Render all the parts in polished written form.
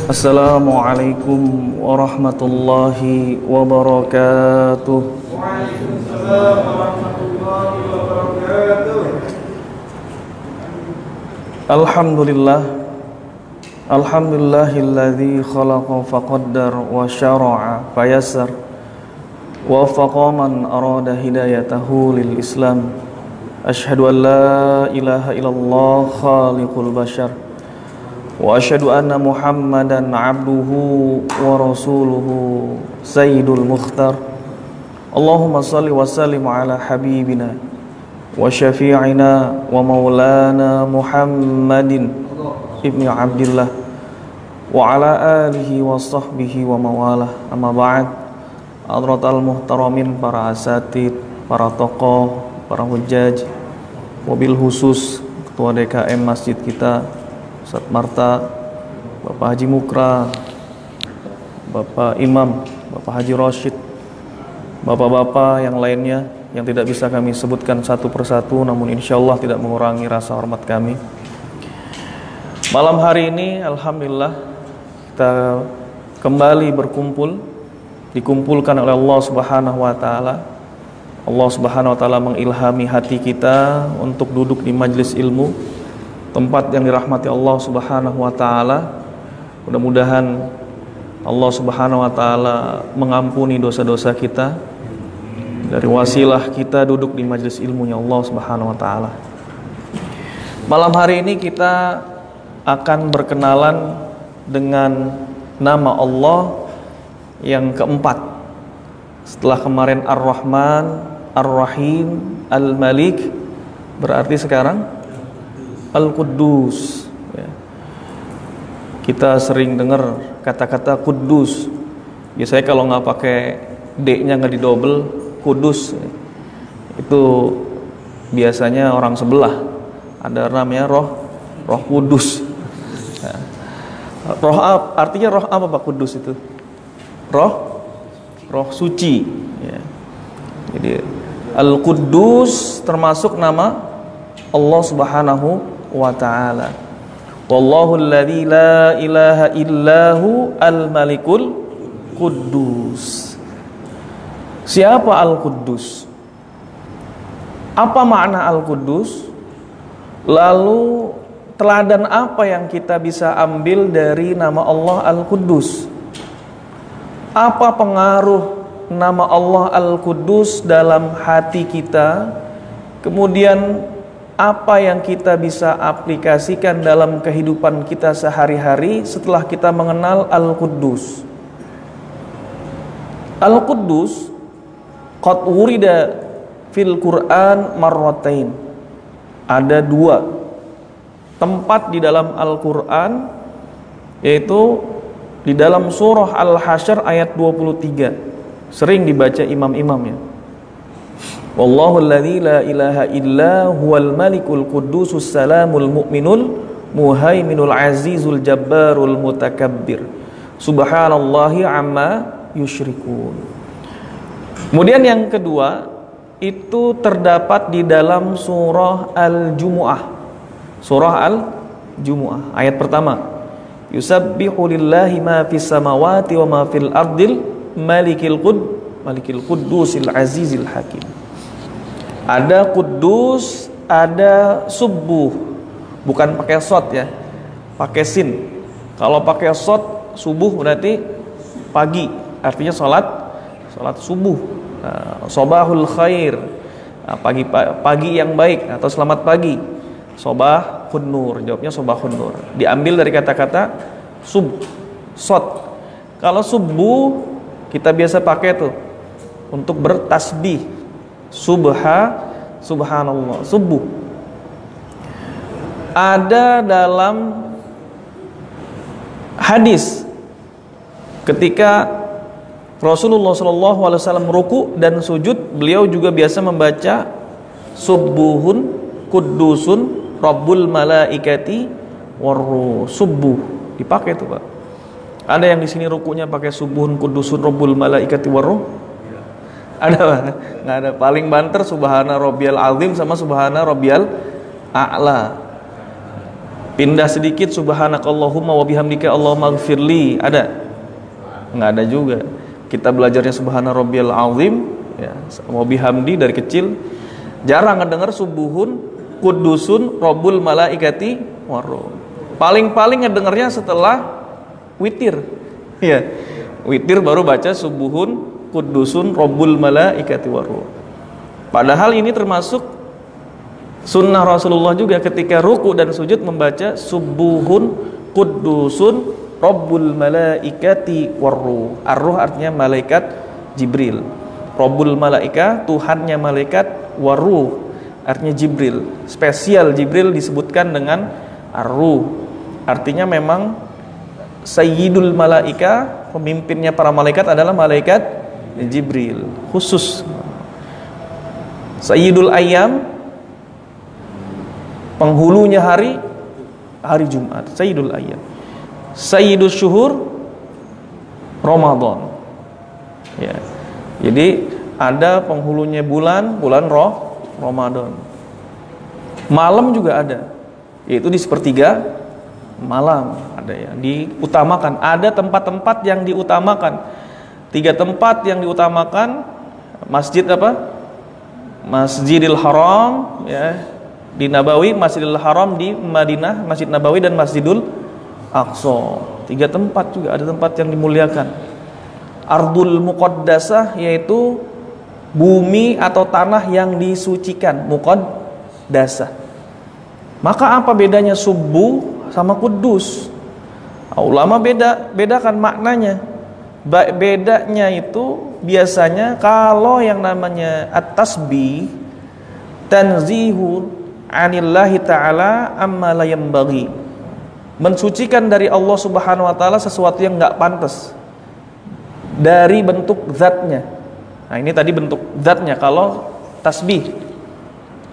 Assalamualaikum warahmatullahi wabarakatuh. Waalaikumsalam warahmatullahi wabarakatuh. Alhamdulillahilladzi khalaqa faqaddar wa syara'a fayassar wa waffaqa man arada hidayatahu lil Islam. Asyhadu an la ilaha illallah khaliqul bashar wa asyhadu anna Muhammadan abduhu wa rasuluhu sayyidul mukhtar. Allahumma salli wa sallim ala habibina wa syafi'ina wa maulana Muhammadin ibni Abdillah wa ala alihi wa sahbihi wa mawalah. Amma ba'd. Hadratal muhtaramin, para asatid, para tokoh, para hujjaj, mobil khusus Ketua DKM masjid kita Ustaz Marta, Bapak Haji Mukra, Bapak Imam, Bapak Haji Rashid, bapak-bapak yang lainnya yang tidak bisa kami sebutkan satu persatu, namun insya Allah tidak mengurangi rasa hormat kami. Malam hari ini alhamdulillah kita kembali dikumpulkan oleh Allah Subhanahu wa taala. Allah Subhanahu wa taala mengilhami hati kita untuk duduk di majelis ilmu, tempat yang dirahmati Allah Subhanahu wa taala. Mudah-mudahan Allah Subhanahu wa taala mengampuni dosa-dosa kita dari wasilah kita duduk di majelis ilmunya Allah Subhanahu wa taala. Malam hari ini kita akan berkenalan dengan nama Allah yang keempat. Setelah kemarin Ar-Rahman, Ar-Rahim, Al-Malik, berarti sekarang Al-Quddus. Kita sering dengar kata-kata Quddus. Biasanya kalau nggak pakai D-nya nggak didobel, Kudus. Itu biasanya orang sebelah. Ada namanya Roh Kudus. Artinya roh apa Pak Kudus itu? Roh suci. Jadi Al-Quddus termasuk nama Allah Subhanahu wa ta'ala. Wallahu alladzi la ilaha illahu al-malikul Quddus. Siapa Al-Quddus? Apa makna Al-Quddus? Lalu teladan apa yang kita bisa ambil dari nama Allah Al-Quddus? Apa pengaruh nama Allah Al-Quddus dalam hati kita? Kemudian apa yang kita bisa aplikasikan dalam kehidupan kita sehari-hari setelah kita mengenal Al-Quddus? Al-Quddus qad wurida fil Quran marratain. Ada dua tempat di dalam Al-Quran, yaitu di dalam surah Al-Hasyr ayat 23. Sering dibaca imam-imamnya. Wallahu alladzi la ilaha illa huwal malikul quddusus salamul mu'minul muhaiminul azizul jabbarul mutakabbir. Subhanallahi amma yusyrikun. Kemudian yang kedua itu terdapat di dalam surah Al-Jumu'ah. Surah Al-Jumu'ah ayat pertama. Yusabbihu lillahi ma fis samawati wa ma fil ardil malikil quddusil azizil hakim. Ada Quddus, ada Subuh. Bukan pakai shot ya, pakai sin. Kalau pakai shot subuh berarti pagi, artinya salat subuh. Sobahul khair, pagi yang baik atau selamat pagi. Sobahun nur, jawabnya sobahun nur. Diambil dari kata-kata shot. Kalau subuh kita biasa pakai tuh untuk bertasbih. Subhanallah, subuh. Ada dalam hadis ketika Rasulullah SAW ruku dan sujud, beliau juga biasa membaca subuhun kuddusun rabbul malaikati warruh. Subuh dipakai tuh Pak. Ada yang di sini rukunya pakai subuhun kuddusun rabbul malaikati warruh? Ada Pak? Nggak ada. Paling banter subhana rabbiyal azim sama subhana rabbiyal a'la. Pindah sedikit subhanakallahumma wa bihamdika Allahumma ighfirli, ada? Enggak ada juga. Kita belajarnya subhana rabbiyal azim ya, wa bihamdi dari kecil. Jarang ngedenger subuhun kudusun rabbul malaikati waruh. Paling-paling ngedengernya setelah witir. Ya. Witir baru baca subuhun kudusun rabbul malaikati waruh. Padahal ini termasuk sunnah Rasulullah juga, ketika ruku dan sujud membaca subuhun kudusun rabbul malaikati waruh. Ar-ruh artinya malaikat Jibril. Rabbul malaika, Tuhannya malaikat, waruh artinya Jibril. Spesial Jibril disebutkan dengan ar-ruh. Artinya memang sayyidul malaika, pemimpinnya para malaikat adalah malaikat Jibril. Khusus sayyidul ayyam, penghulunya hari Jumat, sayyidul ayyam. Sayyidul syuhur Ramadan. Ya. Jadi ada penghulunya bulan Ramadan. Malam juga ada, yaitu di sepertiga malam ada ya, diutamakan. Ada tempat-tempat yang diutamakan. 3 tempat yang diutamakan, masjid apa? Masjidil Haram ya, di Nabawi, Masjidil Haram di Madinah, Masjid Nabawi, dan Masjidul Aqsa. 3 tempat juga ada tempat yang dimuliakan. Ardul Muqaddasah, yaitu bumi atau tanah yang disucikan, Muqaddasah. Maka apa bedanya subuh sama kudus? Ulama bedakan maknanya. Bedanya itu biasanya kalau yang namanya at-tasbih, tanzihu anillahi ta'ala amma la yanbaghi, mensucikan dari Allah Subhanahu wa taala sesuatu yang enggak pantas dari bentuk zatnya. Nah, ini tadi bentuk zatnya kalau tasbih.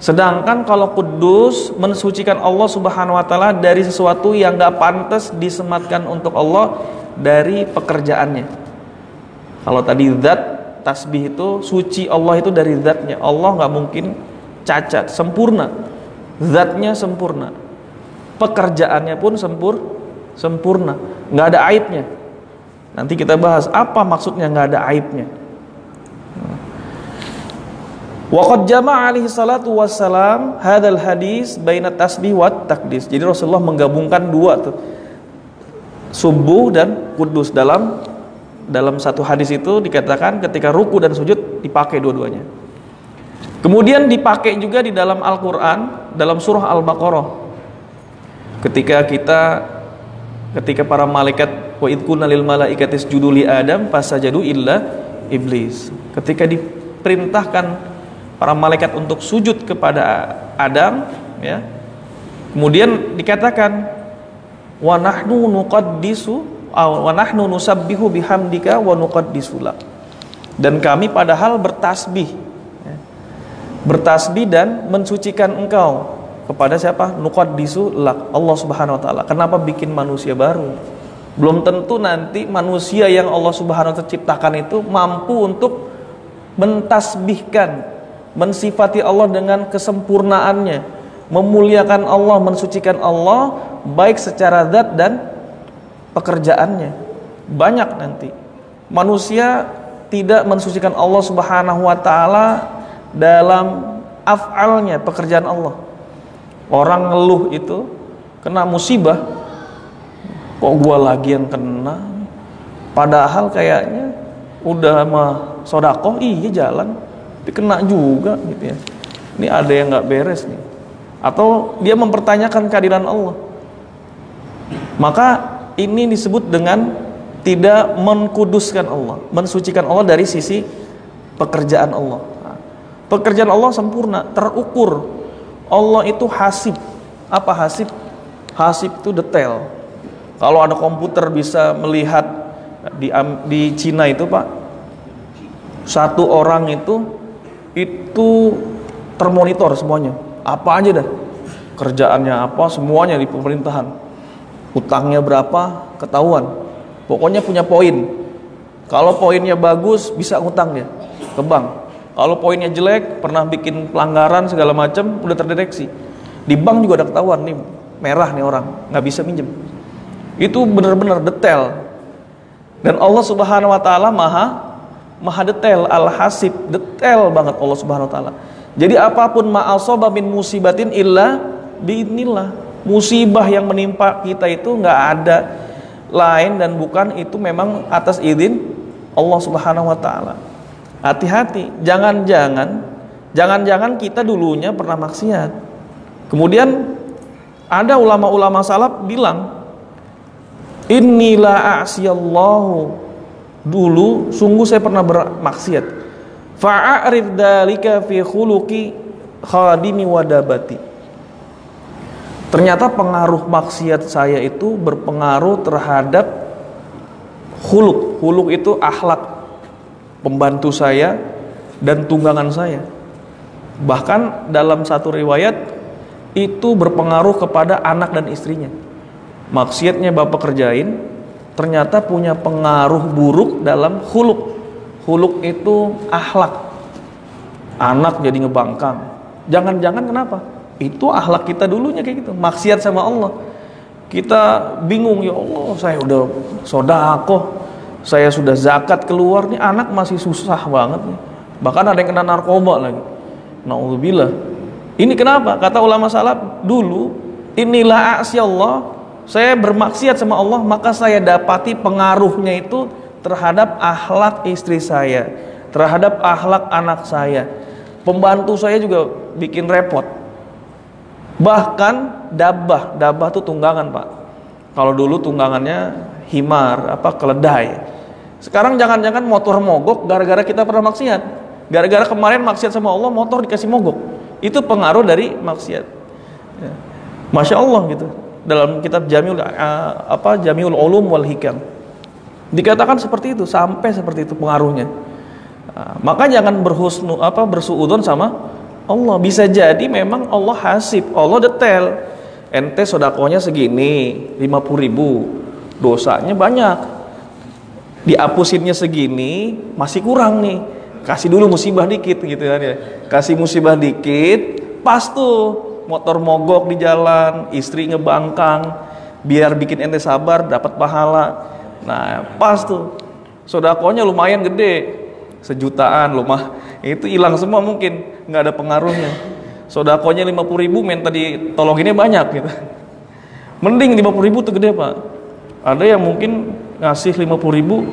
Sedangkan kalau kudus, mensucikan Allah Subhanahu wa taala dari sesuatu yang enggak pantas disematkan untuk Allah dari pekerjaannya. Kalau tadi zat, tasbih itu suci Allah itu dari zatnya. Allah enggak mungkin cacat, sempurna. Zatnya sempurna, pekerjaannya pun sempurna, nggak ada aibnya. Nanti kita bahas apa maksudnya nggak ada aibnya. Waqad jama'a alaihi salatu wassalam hadzal hadis baina tasbih wa takdis. Jadi Rasulullah menggabungkan 2 tuh, subuh dan kudus. Dalam satu hadis itu dikatakan ketika ruku dan sujud dipakai dua-duanya. Kemudian dipakai juga di dalam Al-Quran, dalam surah Al-Baqarah, ketika para malaikat wa idh qulna lil malaikati isjudu li Adam fasajadu illa iblis. Ketika diperintahkan para malaikat untuk sujud kepada Adam ya, kemudian dikatakan wa nahnu nusabbihu bihamdika wa nuqaddisu lak, dan kami padahal bertasbih dan mensucikan engkau. Kepada siapa? Nuqaddisu lak, Allah Subhanahu wa taala. Kenapa bikin manusia baru? Belum tentu nanti manusia yang Allah Subhanahu wa taala ciptakan itu mampu untuk mentasbihkan, mensifati Allah dengan kesempurnaannya, memuliakan Allah, mensucikan Allah, baik secara zat dan pekerjaannya. Banyak nanti manusia tidak mensucikan Allah Subhanahu wa taala dalam af'alnya, pekerjaan Allah. Orang ngeluh itu kena musibah, kok gua lagi yang kena, padahal kayaknya udah mah sodakoh, iya jalan, tapi kena juga gitu ya. Ini ada yang nggak beres nih. Atau dia mempertanyakan keadilan Allah. Maka ini disebut dengan tidak mengkuduskan Allah, mensucikan Allah dari sisi pekerjaan Allah. Pekerjaan Allah sempurna, terukur. Allah itu hasib. Apa hasib? Hasib itu detail. Kalau ada komputer bisa melihat di Cina itu, Pak, satu orang itu termonitor semuanya. Apa aja dah. Kerjaannya apa, semuanya di pemerintahan. Utangnya berapa, ketahuan. Pokoknya punya poin. Kalau poinnya bagus, bisa ngutang dia ke bank. Kalau poinnya jelek, pernah bikin pelanggaran segala macam, udah terdeteksi. Di bank juga ada ketahuan nih, merah nih orang, nggak bisa minjem. Itu benar-benar detail. Dan Allah Subhanahu wa taala maha detail, Al-Hasib, detail banget Allah Subhanahu wa taala. Jadi apapun ma'asaba min musibatin illa biidznillah. Musibah yang menimpa kita itu nggak ada lain dan bukan itu memang atas izin Allah Subhanahu wa taala. Hati-hati, jangan-jangan kita dulunya pernah maksiat. Kemudian ada ulama-ulama salaf bilang, "Innila a'siyallahu." Dulu sungguh saya pernah bermaksiat. Fa'arid dzalika fi khuluqi khadimi wadabati. Ternyata pengaruh maksiat saya itu berpengaruh terhadap khuluq. Khuluq itu akhlak pembantu saya dan tunggangan saya. Bahkan dalam satu riwayat itu berpengaruh kepada anak dan istrinya. Maksiatnya bapak kerjain ternyata punya pengaruh buruk dalam khuluq. Khuluq itu akhlak. Anak jadi ngebangkang. Jangan-jangan kenapa? Itu akhlak kita dulunya kayak gitu, maksiat sama Allah. Kita bingung, ya Allah, saya udah sedekah, saya sudah zakat keluar, nih anak masih susah banget nih. Bahkan ada yang kena narkoba lagi. Nauzubillah. Ini kenapa? Kata ulama salaf dulu, inilah aksi Allah, saya bermaksiat sama Allah, maka saya dapati pengaruhnya itu terhadap akhlak istri saya, terhadap akhlak anak saya. Pembantu saya juga bikin repot. Bahkan dabah tuh tunggangan, Pak. Kalau dulu tunggangannya himar, keledai. Sekarang jangan-jangan motor mogok gara-gara kita pernah maksiat. Gara-gara kemarin maksiat sama Allah, motor dikasih mogok. Itu pengaruh dari maksiat. Ya. Masya Allah gitu. Dalam kitab Jami'ul Ulum wal Hikam dikatakan seperti itu, sampai seperti itu pengaruhnya. Maka jangan bersuudzon sama Allah. Bisa jadi memang Allah hasib, Allah detail. Ente sodakonya segini, 50.000, dosanya banyak. Dihapusinnya segini, masih kurang nih. Kasih dulu musibah dikit gitu kan ya. Kasih musibah dikit, pas tuh motor mogok di jalan, istri ngebangkang, biar bikin ente sabar dapat pahala. Nah, pas tuh. Sodakonya lumayan gede. 1 jutaan lumah. Itu hilang semua mungkin. Nggak ada pengaruhnya. Sodakonya 50.000, minta ditologinnya banyak gitu. Mending 50.000 tuh gede, Pak. Ada yang mungkin ngasih 50.000,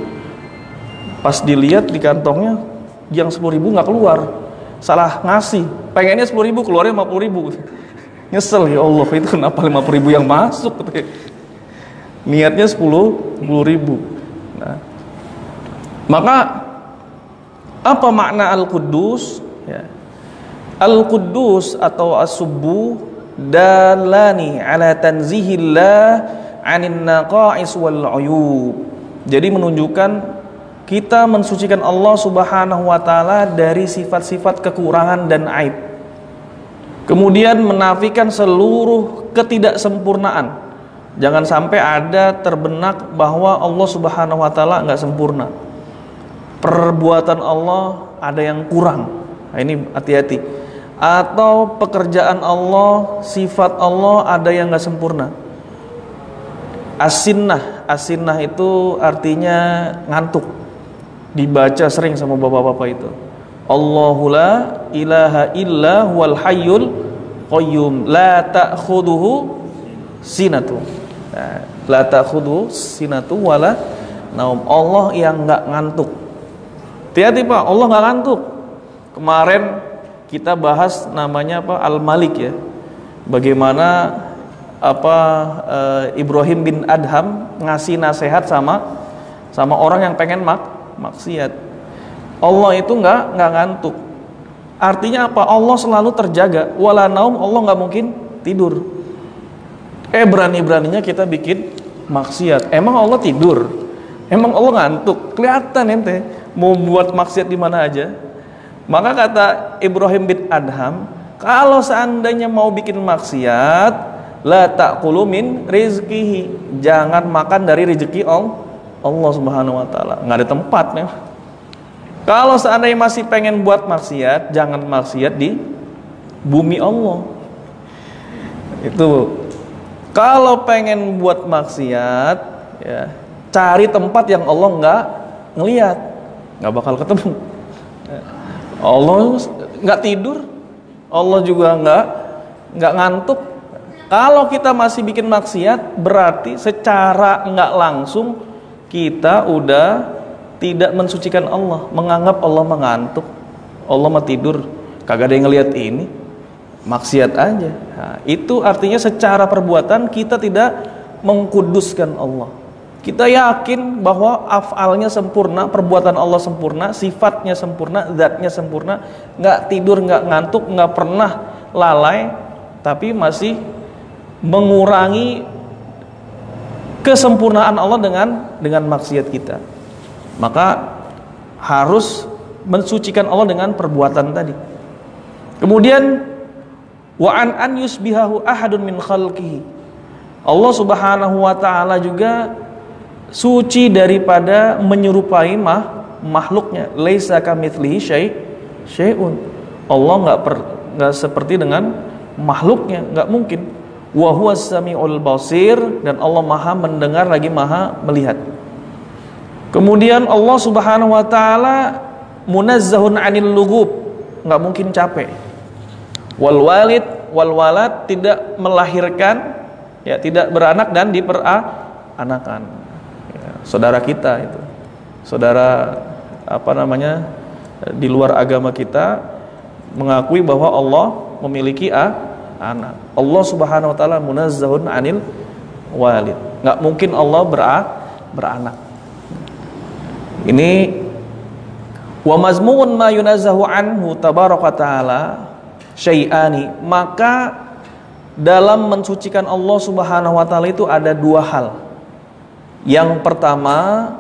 pas dilihat di kantongnya yang 10.000 nggak keluar, salah ngasih. Pengennya 10.000, keluarnya 50.000. Nyesel, ya Allah, itu kenapa 50.000 yang masuk? Niatnya 10.000. Nah, maka apa makna Al-Quddus? Ya. Al-Quddus atau As-Subbu dalani ala tanzihillah anin naqais wal uyub. Jadi menunjukkan kita mensucikan Allah Subhanahu wa taala dari sifat-sifat kekurangan dan aib. Kemudian menafikan seluruh ketidaksempurnaan. Jangan sampai ada terbenak bahwa Allah Subhanahu wa taala enggak sempurna. Perbuatan Allah ada yang kurang. Nah, ini hati-hati. Atau pekerjaan Allah, sifat Allah ada yang nggak sempurna. As-sinnah itu artinya ngantuk. Dibaca sering sama bapak-bapak itu. Allahu la ilaha illa huwal hayyul qayyum la ta'khuduhu sinatu. Nah, la ta'khuduhu sinatu wala naum. Allah yang nggak ngantuk. Hati-hati, Pak, Allah nggak ngantuk. Kemarin kita bahas namanya Al-Malik ya. Bagaimana Ibrahim bin Adham ngasih nasihat sama orang yang pengen maksiat. Allah itu nggak ngantuk. Artinya apa? Allah selalu terjaga. Wala naum, Allah nggak mungkin tidur. Berani-beraninya kita bikin maksiat. Emang Allah tidur? Emang Allah ngantuk? Kelihatan ente mau buat maksiat di mana aja. Maka kata Ibrahim bin Adham, kalau seandainya mau bikin maksiat, la ta'kulu min rizqihi, jangan makan dari rezeki Allah Subhanahu wa taala. Enggak ada tempat memang. Kalau seandainya masih pengen buat maksiat, jangan maksiat di bumi Allah. Itu Kalau pengen buat maksiat, ya, cari tempat yang Allah nggak ngelihat, nggak bakal ketemu. Allah nggak tidur, Allah juga nggak ngantuk. Kalau kita masih bikin maksiat, berarti secara nggak langsung kita udah tidak mensucikan Allah, menganggap Allah mengantuk, Allah mau tidur, kagak ada yang ngelihat ini, maksiat aja. Nah, itu artinya secara perbuatan kita tidak mengkuduskan Allah. Kita yakin bahwa afalnya sempurna, perbuatan Allah sempurna, sifatnya sempurna, zatnya sempurna, nggak tidur, nggak ngantuk, nggak pernah lalai, tapi masih mengurangi kesempurnaan Allah dengan maksiat kita. Maka harus mensucikan Allah dengan perbuatan tadi. Kemudian wa an yusbihahu ahadun min khalqihi. Allah Subhanahu wa taala juga suci daripada menyerupai makhluknya. Laisa kamitslihi syai'un. Allah enggak seperti dengan makhluknya, enggak mungkin. Wa huwas samiul basir, dan Allah Maha mendengar lagi Maha melihat. Kemudian Allah Subhanahu wa taala munazzahun 'anil lughub, enggak mungkin capek. Wal walad tidak melahirkan, ya, tidak beranak dan diperanakan. Ya, saudara kita itu, saudara di luar agama kita mengakui bahwa Allah memiliki anak. Allah Subhanahu wa taala munazzahun 'anil walid. Enggak mungkin Allah beranak. Ini wa mazmun ma yunazzahu anhu tabaraka taala syai'ani. Maka dalam mensucikan Allah Subhanahu wa taala itu ada dua hal. Yang pertama,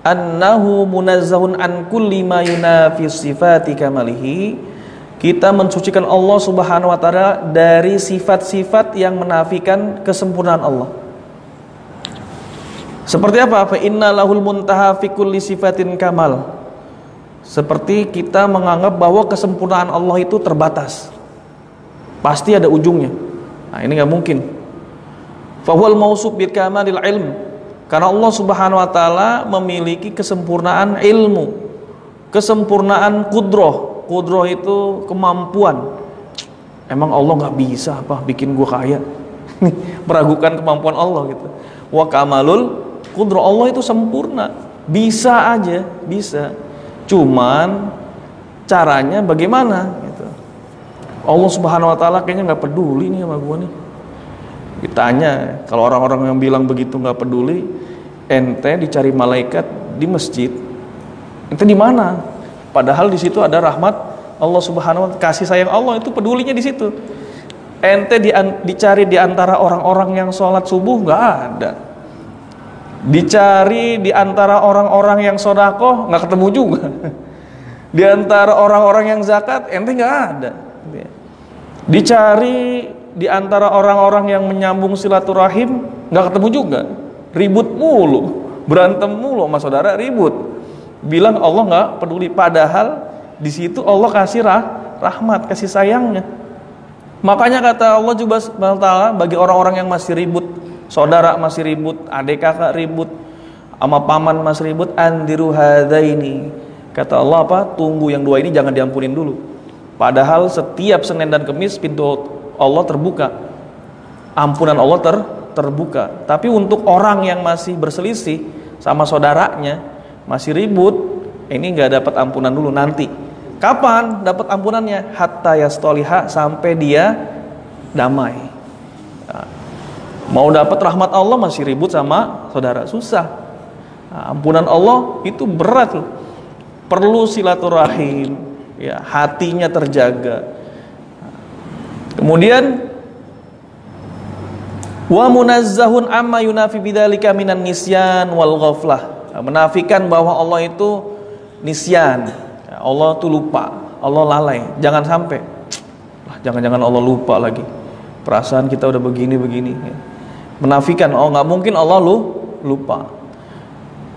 annahu munazzahun an kulli ma yunafi sifati kamalihi. Kita mensucikan Allah Subhanahu wa taala dari sifat-sifat yang menafikan kesempurnaan Allah. Seperti apa? Fa inna lahul muntaha fi kulli sifatin kamal. Seperti kita menganggap bahwa kesempurnaan Allah itu terbatas, pasti ada ujungnya. Nah, ini nggak mungkin. Fahuwal mausuf bil kamalil ilm, karena Allah Subhanahu wa taala memiliki kesempurnaan ilmu, kesempurnaan qudroh. Qudroh itu kemampuan. Emang Allah nggak bisa apa bikin gua kaya? Meragukan kemampuan Allah gitu. Wa kamalul qudroh, Allah itu sempurna, bisa aja, bisa. Cuman caranya bagaimana gitu. Allah Subhanahu wa taala kayaknya nggak peduli nih sama gua nih. Ditanya, kalau orang-orang yang bilang begitu nggak peduli, ente dicari malaikat di masjid, ente di mana? Padahal di situ ada rahmat Allah Subhanahu wa taala, kasih sayang Allah itu pedulinya di situ. Ente dicari di antara orang-orang yang sholat subuh, nggak ada. Dicari di antara orang-orang yang sedekah, nggak ketemu juga. Di antara orang-orang yang zakat, ente nggak ada. Dicari di antara orang-orang yang menyambung silaturahim, nggak ketemu juga. Ribut mulu, berantem mulu sama saudara, ribut. Bilang Allah nggak peduli, padahal di situ Allah kasih rahmat, kasih sayangnya. Makanya kata Allah juga Subhanahu wa taala, bagi orang-orang yang masih ribut, saudara masih ribut, adik kakak ribut, sama paman masih ribut, andiru hadaini. Kata Allah apa? Tunggu yang dua ini jangan diampunin dulu. Padahal setiap Senin dan Kamis pintu Allah terbuka, ampunan Allah terbuka. Tapi untuk orang yang masih berselisih sama saudaranya, masih ribut, ini nggak dapat ampunan dulu. Nanti kapan dapat ampunannya? Hatta yastoliha, sampai dia damai. Nah, mau dapat rahmat Allah masih ribut sama saudara, susah. Nah, ampunan Allah itu berat loh. Perlu silaturahim, ya, hatinya terjaga. Kemudian wa munazzahun amma yunafi bidzalika minan nisyan wal ghaflah. Menafikan bahwa Allah itu nisyan, Allah itu lupa, Allah lalai. Jangan sampai, jangan-jangan Allah lupa lagi. Perasaan kita udah begini-begini. Menafikan, oh nggak mungkin Allah lupa.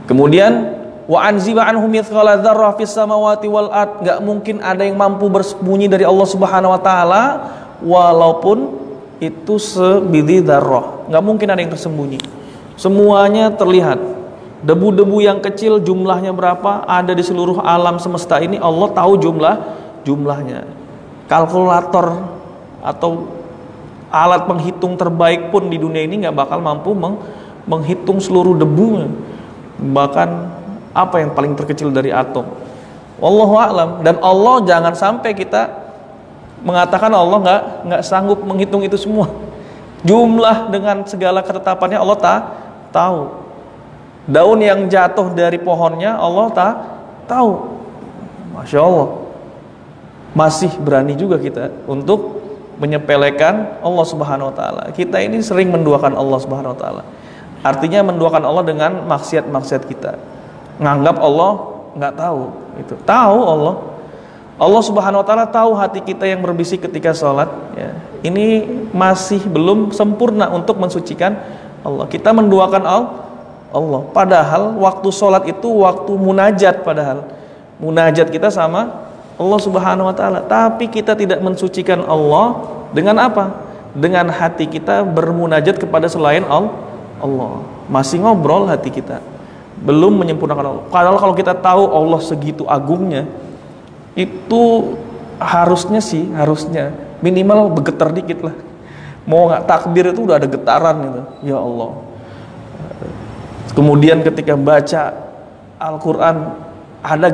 Kemudian wa anziba anhum mithqala dzarrah fis samawati wal ard, nggak mungkin ada yang mampu bersembunyi dari Allah Subhanahu wa taala walaupun itu sebidhi dzarrah, nggak mungkin ada yang tersembunyi. Semuanya terlihat. Debu-debu yang kecil jumlahnya berapa ada di seluruh alam semesta ini, Allah tahu jumlahnya. Kalkulator atau alat penghitung terbaik pun di dunia ini nggak bakal mampu menghitung seluruh debunya, bahkan apa yang paling terkecil dari atom. Wallahu a'lam. Dan Allah, jangan sampai kita mengatakan Allah nggak sanggup menghitung itu semua. Jumlah dengan segala ketetapannya Allah tahu. Daun yang jatuh dari pohonnya Allah tahu. Masya Allah. Masih berani juga kita untuk menyepelekan Allah Subhanahu wa taala. Kita ini sering menduakan Allah Subhanahu wa taala. Artinya menduakan Allah dengan maksiat-maksiat kita. Nganggap Allah nggak tahu. Itu tahu Allah. Allah Subhanahu wa taala tahu hati kita yang berbisik ketika sholat, ya. Ini masih belum sempurna untuk mensucikan Allah. Kita menduakan Allah. Padahal waktu sholat itu waktu munajat, padahal munajat kita sama Allah Subhanahu wa taala. Tapi kita tidak mensucikan Allah dengan apa? Dengan hati kita bermunajat kepada selain Allah. Masih ngobrol hati kita. Belum menyempurnakan Allah. Padahal kalau kita tahu Allah segitu agungnya, itu harusnya minimal bergetar dikit lah. Mau nggak takbir itu udah ada getaran gitu. Ya Allah. Kemudian ketika baca Al-Quran ada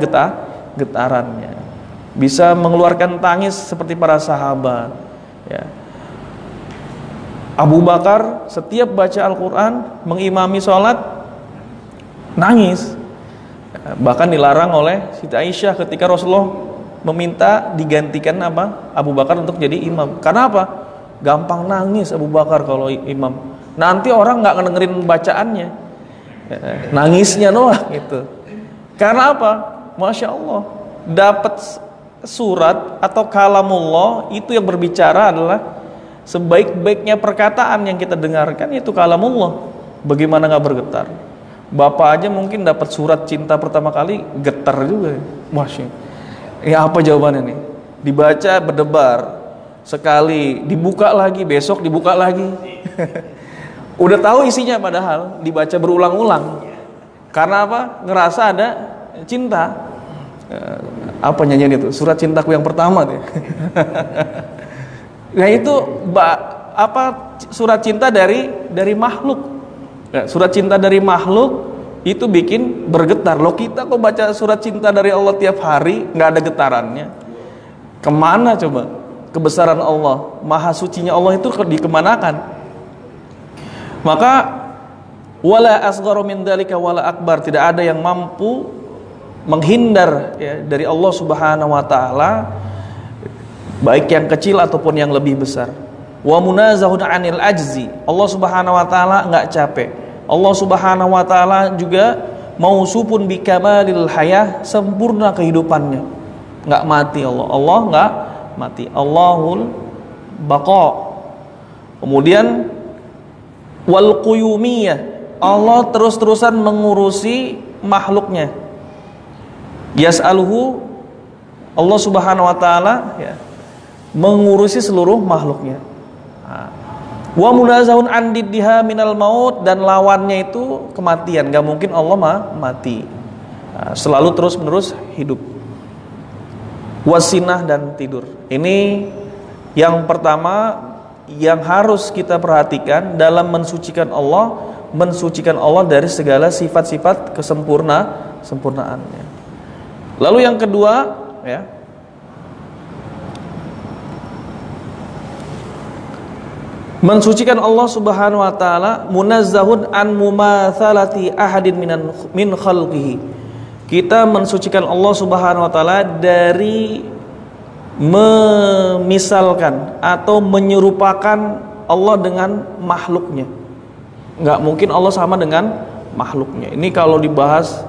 getarannya. Bisa mengeluarkan tangis seperti para sahabat, ya. Abu Bakar setiap baca Al-Quran mengimami sholat nangis. Bahkan dilarang oleh Siti Aisyah ketika Rasulullah meminta digantikan Abu Bakar untuk jadi imam. Karena apa? Gampang nangis Abu Bakar kalau imam. Nanti orang nggak ngedengerin bacaannya, nangisnya doang gitu. Karena apa? Masya Allah, dapat surat atau kalamullah itu yang berbicara adalah sebaik-baiknya perkataan yang kita dengarkan, itu kalamullah. Bagaimana nggak bergetar? Bapak aja mungkin dapat surat cinta pertama kali getar juga. Masya Allah. Ya apa jawabannya nih? Dibaca berdebar sekali, dibuka lagi, besok dibuka lagi. Udah tahu isinya padahal dibaca berulang-ulang. Karena apa? Ngerasa ada cinta. Apa nyanyian itu? Surat cintaku yang pertama tuh. Nah itu surat cinta dari makhluk. Nah, surat cinta dari makhluk itu bikin bergetar. Loh, kita kok baca surat cinta dari Allah tiap hari nggak ada getarannya? Kemana coba kebesaran Allah, maha sucinya Allah itu dikemanakan? Maka wala asgharu min dzalika wala akbar, tidak ada yang mampu menghindar, ya, dari Allah Subhanahu wa taala, baik yang kecil ataupun yang lebih besar. Wa munazahun 'anil ajzi, Allah Subhanahu wa taala enggak capek. Allah Subhanahu wa taala juga mausufun bikamalil hayah, sempurna kehidupannya. Enggak mati Allah enggak mati. Allahul baqa. Kemudian wal quyumiyah, Allah terus-terusan mengurusi makhluknya. Yas'aluhu, Allah Subhanahu wa taala, ya, mengurusi seluruh makhluknya. Wa munazahun an diddiha minal maut, dan lawannya itu kematian. Gak mungkin Allah mati. Selalu terus-menerus hidup. Wasinah, dan tidur. Ini yang pertama yang harus kita perhatikan dalam mensucikan Allah dari segala sifat-sifat kesempurnaannya. Lalu yang kedua, ya, mensucikan Allah Subhanahu wa taala munazzahun an mumatsalati ahadin min khalqihi. Kita mensucikan Allah Subhanahu wa taala dari memisalkan atau menyerupakan Allah dengan makhluknya. Nggak mungkin Allah sama dengan makhluknya. Ini kalau dibahas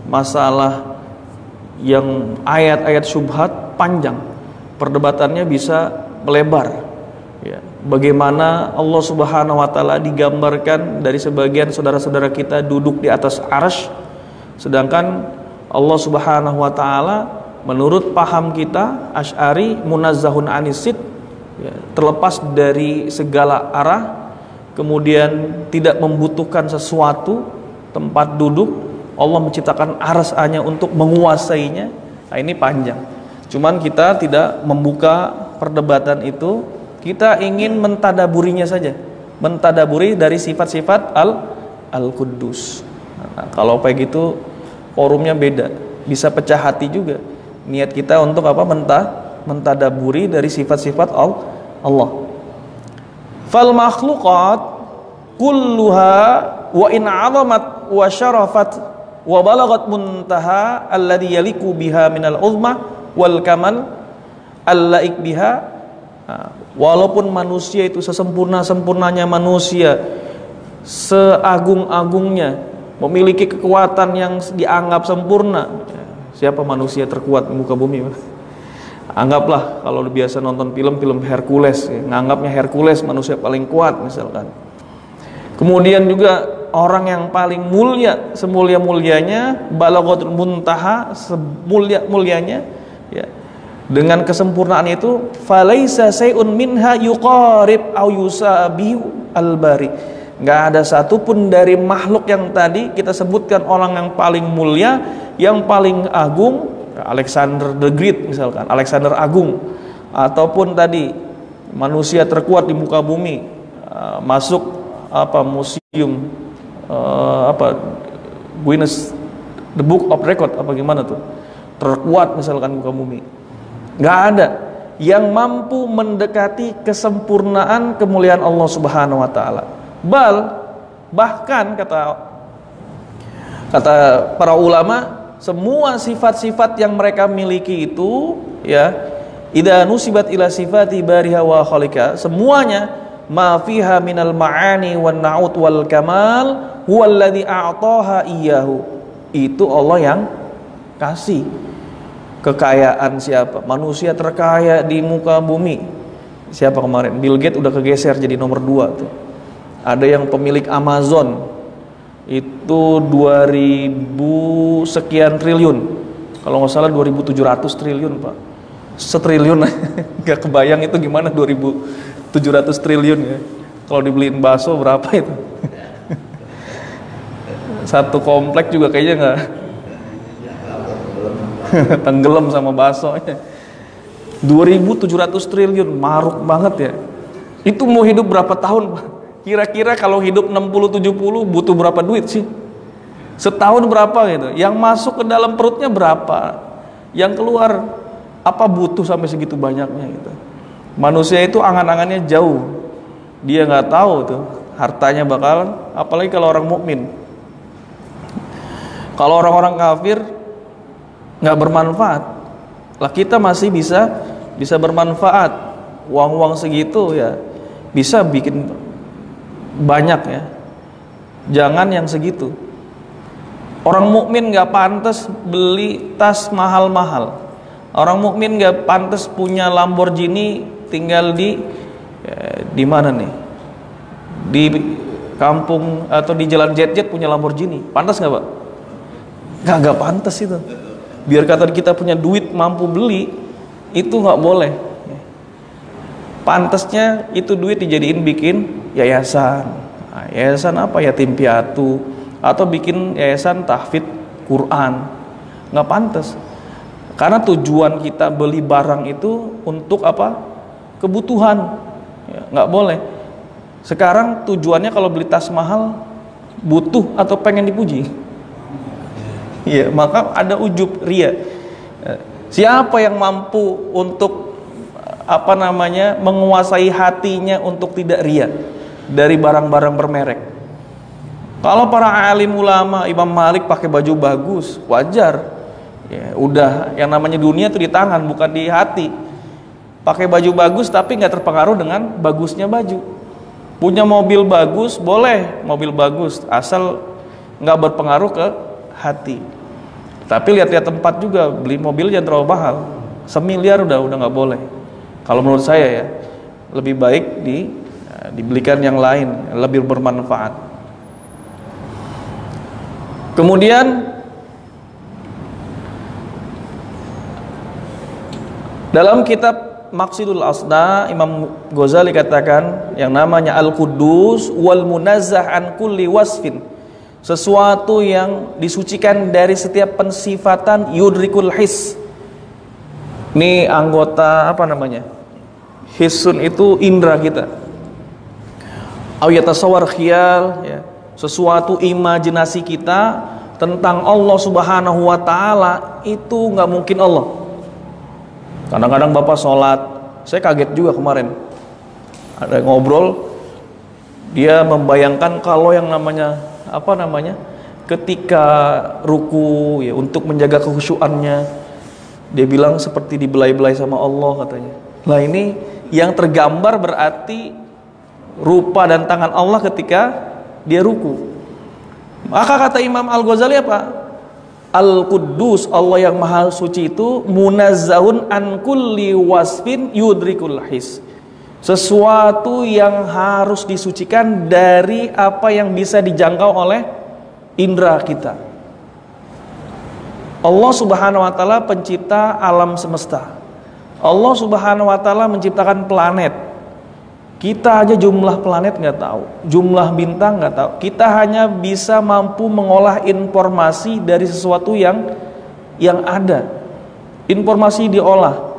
masalah yang ayat-ayat syubhat panjang, perdebatannya bisa melebar, ya. Bagaimana Allah Subhanahu wa taala digambarkan dari sebagian saudara-saudara kita duduk di atas arsy, sedangkan Allah Subhanahu wa taala menurut paham kita Asy'ari munazzahun anisid, ya, terlepas dari segala arah, kemudian tidak membutuhkan sesuatu tempat duduk. Allah menciptakan arsy hanya untuk menguasainya. Nah, ini panjang. Cuman kita tidak membuka perdebatan itu, kita ingin mentadaburinya saja, mentadaburi dari sifat-sifat Al-Quddus. Nah, kalau kayak gitu forumnya beda, bisa pecah hati juga. Niat kita untuk apa? Mentadaburi dari sifat-sifat Allah. Fal makhluqat kulluha wa in 'azamat wa syarafat wa balagat muntaha alladhi yaliku biha minal uzma wal kamal allaik biha. Walaupun manusia itu sesempurna-sempurnanya manusia, seagung-agungnya, memiliki kekuatan yang dianggap sempurna. Siapa manusia terkuat di muka bumi? Anggaplah kalau biasa nonton film Hercules, ya, nganggapnya Hercules manusia paling kuat misalkan. Kemudian juga orang yang paling mulia, semulia-mulianya, balaghatul muntaha, semulia-mulianya, ya. Dengan kesempurnaan itu, falaisa sayun minha yuqarib au yusabihu al-bari. Nggak ada satupun dari makhluk yang tadi kita sebutkan orang yang paling mulia, yang paling agung, Alexander the Great misalkan, Alexander Agung, ataupun tadi manusia terkuat di muka bumi, masuk museum Guinness the Book of Record apa gimana tuh, terkuat misalkan muka bumi. Nggak ada yang mampu mendekati kesempurnaan kemuliaan Allah Subhanahu wa taala. Bahkan kata para ulama, semua sifat-sifat yang mereka miliki itu, ya, idza nusibat ila sifati bariha wa khalika, semuanya ma fiha minal ma'ani wan na'ut wal kamal huwallazi a'taha iyyahu. Itu Allah yang kasih. Kekayaan siapa? Manusia terkaya di muka bumi. Siapa kemarin? Bill Gates udah kegeser jadi nomor 2 tuh. Ada yang pemilik Amazon itu 2000 sekian triliun. Kalau nggak salah 2700 triliun, Pak. Setriliun. Gak kebayang itu gimana 2700 triliun ya. Kalau dibeliin bakso berapa itu? Satu komplek juga kayaknya nggak tenggelam sama baksonya. 2700 triliun, maruk banget ya. Itu mau hidup berapa tahun, Pak? Kira-kira kalau hidup 60-70 butuh berapa duit sih? Setahun berapa gitu? Yang masuk ke dalam perutnya berapa? Yang keluar apa butuh sampai segitu banyaknya gitu? Manusia itu angan-angannya jauh. Dia nggak tahu tuh hartanya bakalan, apalagi kalau orang mukmin. Kalau orang-orang kafir nggak bermanfaat. Lah kita masih bisa bermanfaat. Uang-uang segitu ya bisa bikin banyak ya. Jangan yang segitu. Orang mukmin nggak pantas beli tas mahal-mahal. Orang mukmin nggak pantas punya Lamborghini, tinggal di mana nih? Di kampung atau di jalan jet-jet punya Lamborghini. Pantas nggak, Pak? Nggak pantas itu. Biar kata kita punya duit mampu beli, itu nggak boleh. Pantasnya itu duit dijadiin bikin yayasan. Nah, yayasan apa? Yatim piatu, atau bikin yayasan tahfidz Quran. Nggak pantas. Karena tujuan kita beli barang itu untuk apa? Kebutuhan. Ya, nggak boleh. Sekarang tujuannya kalau beli tas mahal, butuh atau pengen dipuji. Ya, maka ada ujub, ria. Siapa yang mampu untuk menguasai hatinya untuk tidak ria dari barang-barang bermerek? Kalau para alim ulama, Imam Malik pakai baju bagus, wajar. Ya, udah yang namanya dunia itu di tangan bukan di hati. Pakai baju bagus tapi nggak terpengaruh dengan bagusnya baju. Punya mobil bagus boleh, mobil bagus asal nggak berpengaruh ke hati. Tapi lihat-lihat tempat juga, beli mobil jangan terlalu mahal. $1 miliar udah nggak boleh. Kalau menurut saya ya, lebih baik dibelikan yang lain, lebih bermanfaat. Kemudian dalam kitab Maqsidul Asna, Imam Ghazali katakan yang namanya Al-Quddus wal munazzah an kulli wasfin, sesuatu yang disucikan dari setiap pensifatan yudrikul his. Ini anggota apa namanya? Hissun itu indra kita. Au yatasawwar khiyal, ya. Sesuatu imajinasi kita tentang Allah Subhanahu wa taala itu nggak mungkin Allah. Kadang-kadang Bapak sholat, saya kaget juga kemarin. Ada ngobrol, dia membayangkan kalau yang namanya apa namanya? Ketika ruku ya untuk menjaga kekhusyuannya, dia bilang seperti dibelai-belai sama Allah katanya. Lah ini yang tergambar berarti rupa dan tangan Allah ketika dia ruku. Maka kata Imam Al-Ghazali apa? Al-Quddus, Allah yang maha suci itu munazzahun an kulli wasfin yudrikul his, sesuatu yang harus disucikan dari apa yang bisa dijangkau oleh indera kita. Allah Subhanahu wa taala pencipta alam semesta. Allah Subhanahu wa taala menciptakan planet. Kita aja jumlah planet nggak tahu, jumlah bintang nggak tahu. Kita hanya bisa mampu mengolah informasi dari sesuatu yang ada. Informasi diolah.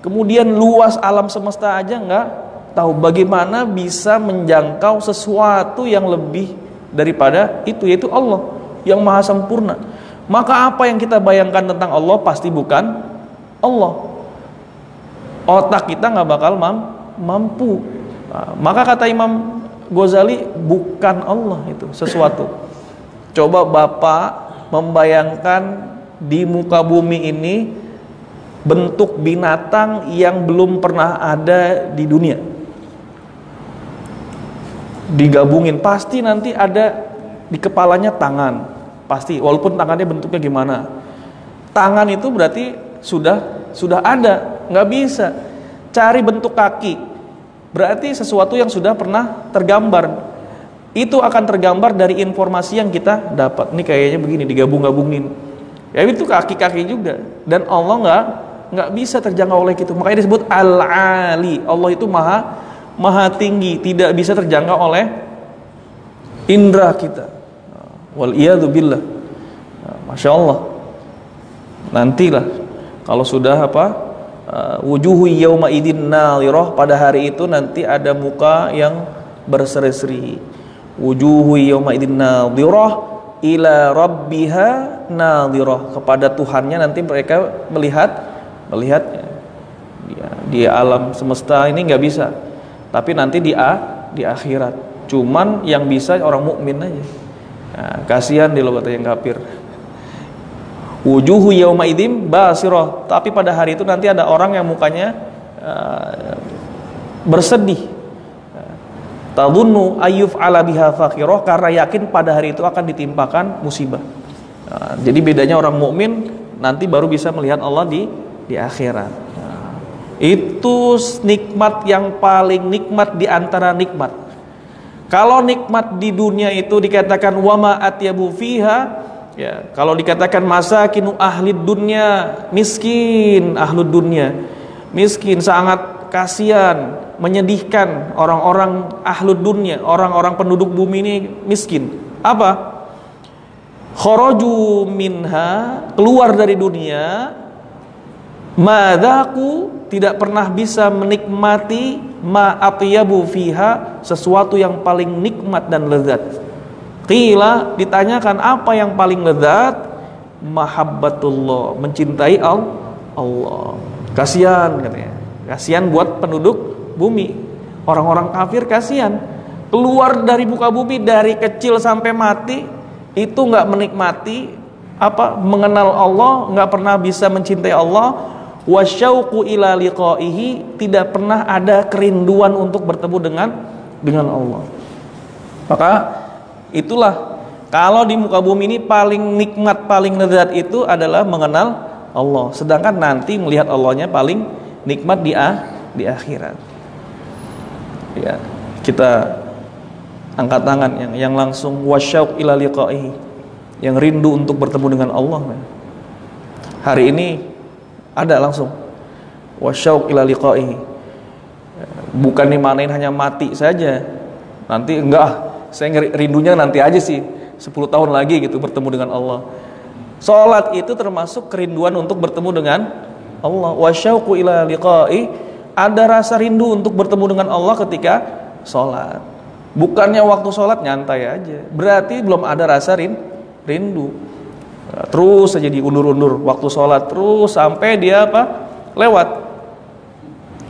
Kemudian luas alam semesta aja nggak tahu. Bagaimana bisa menjangkau sesuatu yang lebih daripada itu, yaitu Allah yang maha sempurna. Maka apa yang kita bayangkan tentang Allah pasti bukan Allah. Otak kita nggak bakal mampu. Maka kata Imam Ghazali bukan Allah itu sesuatu. Coba Bapak membayangkan di muka bumi ini bentuk binatang yang belum pernah ada di dunia. Digabungin pasti nanti ada di kepalanya tangan, pasti walaupun tangannya bentuknya gimana. Tangan itu berarti sudah ada, nggak bisa. Cari bentuk kaki, berarti sesuatu yang sudah pernah tergambar. Itu akan tergambar dari informasi yang kita dapat. Ini kayaknya begini, digabung-gabungin. Ya itu kaki-kaki juga. Dan Allah nggak bisa terjangkau oleh itu. Makanya disebut Al-Ali. Allah itu maha tinggi, tidak bisa terjangkau oleh indera kita. Wal iyadu billah. Masya Allah. Nantilah kalau sudah apa? Wujuhu yauma idin nadhirah, pada hari itu nanti ada muka yang berseri-seri. Wujuhu yauma idin nadhirah ila rabbiha nadhirah, kepada Tuhannya nanti mereka melihatnya. Di alam semesta ini nggak bisa, tapi nanti di akhirat. Cuman yang bisa orang mukmin aja. Nah, kasihan di lo kata yang kafir. Wujuhu yauma idzin basirah, tapi pada hari itu nanti ada orang yang mukanya bersedih. Tadunnu ayyuf ala biha faqirah, karena yakin pada hari itu akan ditimpakan musibah. Jadi bedanya orang mukmin nanti baru bisa melihat Allah di akhirat. Itu nikmat yang paling nikmat di antara nikmat. Kalau nikmat di dunia itu dikatakan wama atyabu fiha, ya, kalau dikatakan masakinu ahli dunia, miskin ahlud dunia, miskin, sangat kasihan, menyedihkan orang-orang ahlud dunia, orang-orang penduduk bumi ini miskin. Apa? Kharaju minha, keluar dari dunia, madzaku, tidak pernah bisa menikmati ma atyabu fiha, sesuatu yang paling nikmat dan lezat. Qila, ditanyakan apa yang paling lezat? Mahabbatullah, mencintai Allah. Kasihan katanya. Kasihan buat penduduk bumi. Orang-orang kafir kasihan. Keluar dari muka bumi dari kecil sampai mati itu nggak menikmati mengenal Allah, nggak pernah bisa mencintai Allah. Wasyauqu ila liqaihi, tidak pernah ada kerinduan untuk bertemu dengan Allah. Maka itulah, kalau di muka bumi ini paling nikmat, paling lezat itu adalah mengenal Allah. Sedangkan nanti melihat Allahnya paling nikmat di akhirat. Ya, kita angkat tangan yang langsung wasyauq ila liqaihi, yang rindu untuk bertemu dengan Allah. Hari ini ada langsung wasyauq ila liqa'ihi. Bukan dimanain hanya mati saja. Nanti enggak, saya rindunya nanti aja sih, 10 tahun lagi gitu bertemu dengan Allah. Salat itu termasuk kerinduan untuk bertemu dengan Allah. Wasyauqu ila liqa'i, ada rasa rindu untuk bertemu dengan Allah ketika salat. Bukannya waktu salat nyantai aja, berarti belum ada rasa rindu. Terus saja diundur-undur waktu salat, terus sampai dia apa? Lewat.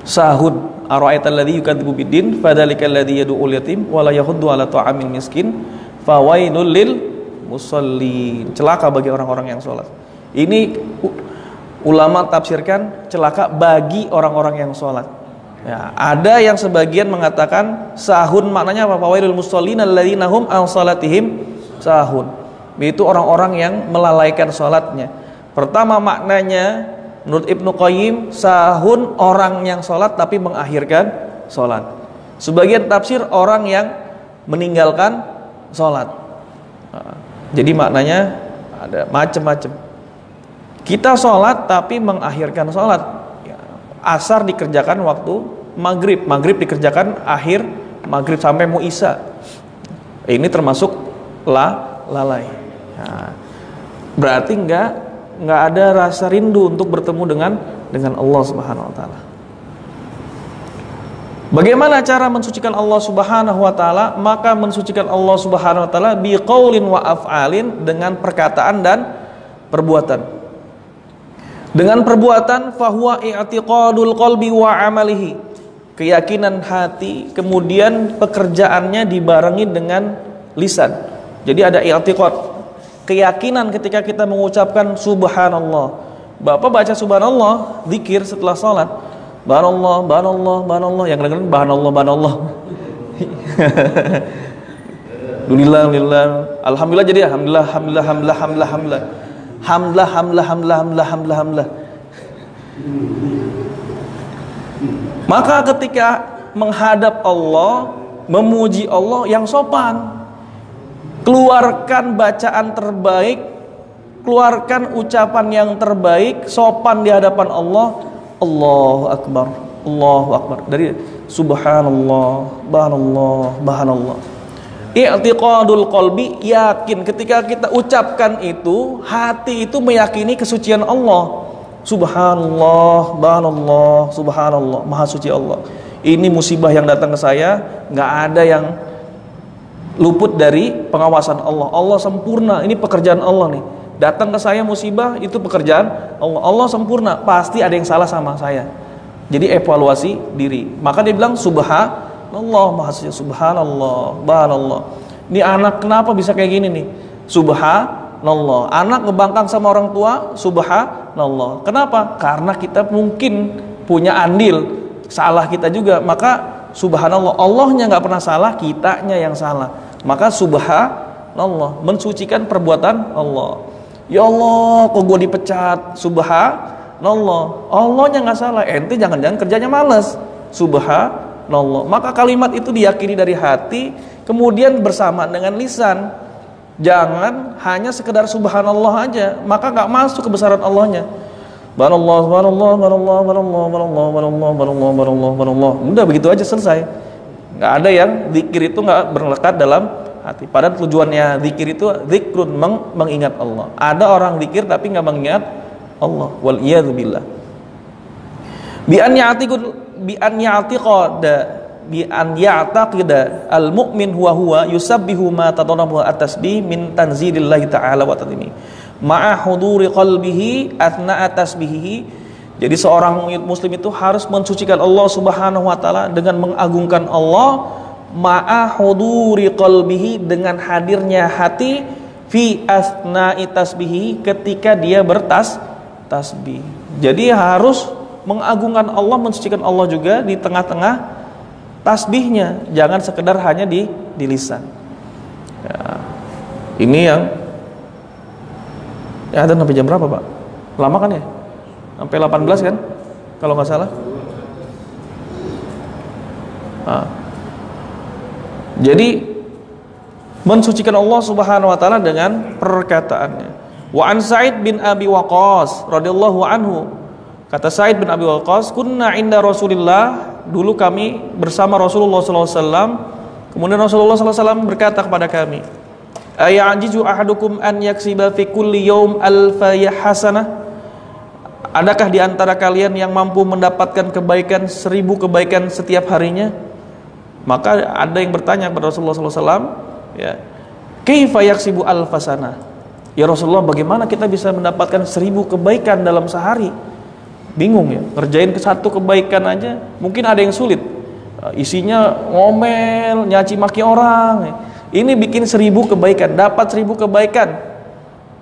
Sahud, ara'aital ladzi yukadzibu biddin fadzalikal ladzi yad'ul yatim wa la yahuddu 'ala ta'amil miskin fawailul lil musallin. Celaka bagi orang-orang yang sholat. Ini ulama tafsirkan celaka bagi orang-orang yang sholat. Ya, ada yang sebagian mengatakan sahun maknanya apa? Fawailul musallin alladzina hum an salatihim sahun. Itu orang-orang yang melalaikan sholatnya. Pertama maknanya menurut Ibnu Qayyim, sahun orang yang sholat tapi mengakhirkan sholat. Sebagian tafsir orang yang meninggalkan sholat. Jadi maknanya ada macam-macam. Kita sholat tapi mengakhirkan sholat. Asar dikerjakan waktu maghrib, maghrib dikerjakan akhir maghrib sampai mau isya. Ini termasuk lalai. Nah, berarti enggak ada rasa rindu untuk bertemu dengan Allah Subhanahu wa taala. Bagaimana cara mensucikan Allah Subhanahu wa taala? Maka mensucikan Allah Subhanahu wa taala biqaulin wa af'alin, dengan perkataan dan perbuatan. Dengan perbuatan fahuwa i'tiqadul qalbi wa amalihi, keyakinan hati, kemudian pekerjaannya dibarengi dengan lisan. Jadi ada i'tiqad, keyakinan ketika kita mengucapkan subhanallah. Bapak baca subhanallah, zikir setelah salat. Subhanallah, subhanallah, subhanallah. Yang kadang-kadang subhanallah, subhanallah. Alhamdulillah, alhamdulillah, jadi alhamdulillah, alhamdulillah, alhamdulillah, alhamdulillah. Hamdlah, hamdlah, hamdlah, hamdlah, hamdlah, hamdlah. Maka ketika menghadap Allah, memuji Allah yang sopan, keluarkan bacaan terbaik, keluarkan ucapan yang terbaik, sopan di hadapan Allah. Allahu Akbar, Allahu Akbar. Dari subhanallah, subhanallah, subhanallah. I'tiqadul qalbi, yakin ketika kita ucapkan itu, hati itu meyakini kesucian Allah. Subhanallah, subhanallah, subhanallah, maha suci Allah. Ini musibah yang datang ke saya, nggak ada yang luput dari pengawasan Allah. Allah sempurna, ini pekerjaan Allah nih. Datang ke saya musibah, itu pekerjaan Allah. Allah sempurna, pasti ada yang salah sama saya. Jadi evaluasi diri. Maka dia bilang subhanallah, maha suci, subhanallah, subhanallah. Ini anak kenapa bisa kayak gini nih? Subhanallah. Anak ngebangkang sama orang tua, subhanallah. Kenapa? Karena kita mungkin punya andil, salah kita juga. Maka subhanallah, Allahnya nggak pernah salah, kitanya yang salah. Maka subhanallah, mensucikan perbuatan Allah. Ya Allah, kok gue dipecat? Subhanallah, Allahnya nggak salah. Ente jangan-jangan kerjanya males. Subhanallah. Maka kalimat itu diyakini dari hati, kemudian bersamaan dengan lisan. Jangan hanya sekedar subhanallah aja, maka nggak masuk kebesaran Allahnya. Subhanallah, subhanallah, subhanallah, subhanallah, subhanallah, subhanallah, subhanallah, subhanallah. Udah begitu aja selesai. Nggak ada yang zikir itu nggak berlekat dalam hati. Padahal tujuannya zikir itu zikrun, mengingat Allah. Ada orang zikir tapi nggak mengingat Allah. Wal iyadzu billah. Bi an ya'taqida al mu'min huwa yusabbihu ma tadanahu at-tasbih min tanzilillahi ta'ala wa tadimi ma'a huduri qalbihi athna'a tasbihihi. Jadi seorang muslim itu harus mensucikan Allah Subhanahu wa taala dengan mengagungkan Allah, ma'a huduri qalbihi, dengan hadirnya hati, fi athna'i tasbihi, ketika dia bertasbih. Jadi harus mengagungkan Allah, mensucikan Allah juga di tengah-tengah tasbihnya, jangan sekedar hanya di lisan. Ya, ini yang ada sampai jam berapa, Pak? Lama kan ya? Sampai 18 kan? Kalau nggak salah. Nah, jadi mensucikan Allah Subhanahu wa taala dengan perkataannya. Wa an Sa'id bin Abi Waqqas radhiyallahu anhu, Kata Sa'id bin Abi Waqqas, kunna inda Rasulillah, dulu kami bersama Rasulullah SAW. Kemudian Rasulullah SAW berkata kepada kami, aya'jizu ahadukum an yaksiba fi kulli yawm alfa hasanah? Adakah di antara kalian yang mampu mendapatkan kebaikan 1000 kebaikan setiap harinya? Maka ada yang bertanya kepada Rasulullah SAW, ya, kaifa yaksibu alfa sanah? Ya Rasulullah, bagaimana kita bisa mendapatkan 1000 kebaikan dalam sehari? Bingung ya, ngerjain ke satu kebaikan aja mungkin ada yang sulit, isinya ngomel, nyaci maki orang. Ini bikin 1000 kebaikan, dapat 1000 kebaikan,